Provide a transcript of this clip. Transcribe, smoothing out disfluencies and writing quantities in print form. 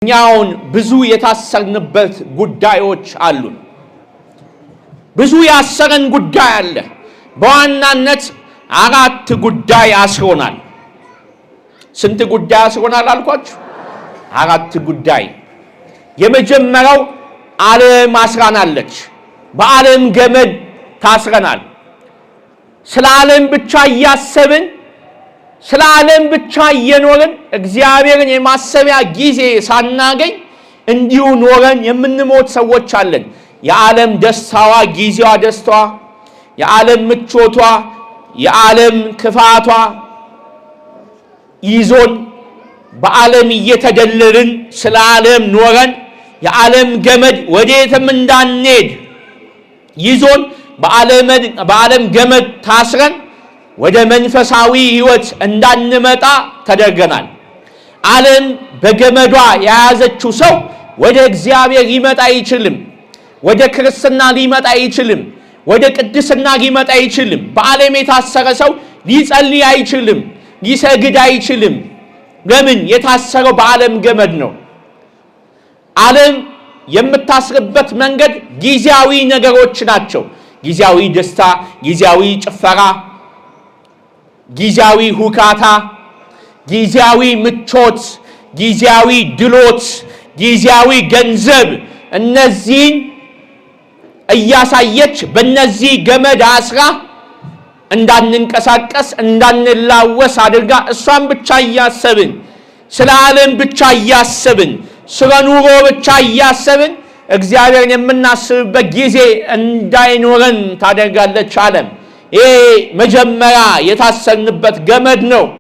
እኛውን ብዙ የታሰርንበት ጉዳዮች አሉ። ብዙ ያሰረን ጉዳይ አለ። በዋናነት አራት ጉዳይ አስሮናል። ስንት ጉዳይ አስሮናል አልኳችሁ? አራት ጉዳይ። የመጀመሪያው ዓለም አስራናለች። በዓለም ገመድ ታስረናል። ስለ ዓለም ብቻ እያሰብን ስለ ዓለም ብቻ እየኖርን እግዚአብሔርን የማሰቢያ ጊዜ ሳናገኝ እንዲሁ ኖረን የምንሞት ሰዎች አለን። የዓለም ደስታዋ፣ ጊዜዋ ደስታዋ፣ የዓለም ምቾቷ፣ የዓለም ክፋቷ ይዞን በዓለም እየተደለልን ስለ ዓለም ኖረን የዓለም ገመድ ወዴትም እንዳንሄድ ይዞን በዓለም ገመድ ታስረን ወደ መንፈሳዊ ሕይወት እንዳንመጣ ተደርገናል። ዓለም በገመዷ የያዘችው ሰው ወደ እግዚአብሔር ሊመጣ አይችልም። ወደ ክርስትና ሊመጣ አይችልም። ወደ ቅድስና ሊመጣ አይችልም። በዓለም የታሰረ ሰው ሊጸልይ አይችልም፣ ሊሰግድ አይችልም። ለምን? የታሰረው በዓለም ገመድ ነው። ዓለም የምታስርበት መንገድ ጊዜያዊ ነገሮች ናቸው። ጊዜያዊ ደስታ፣ ጊዜያዊ ጭፈራ፣ ጊዜያዊ ሁካታ፣ ጊዜያዊ ምቾት፣ ጊዜያዊ ድሎት፣ ጊዜያዊ ገንዘብ፣ እነዚህን እያሳየች በእነዚህ ገመድ አስራ እንዳንንቀሳቀስ እንዳንላወስ አድርጋ እሷን ብቻ እያሰብን ስለ ዓለም ብቻ እያሰብን ስለ ኑሮ ብቻ እያሰብን እግዚአብሔርን የምናስብበት ጊዜ እንዳይኖረን ታደርጋለች ዓለም። ይሄ መጀመሪያ የታሰርንበት ገመድ ነው።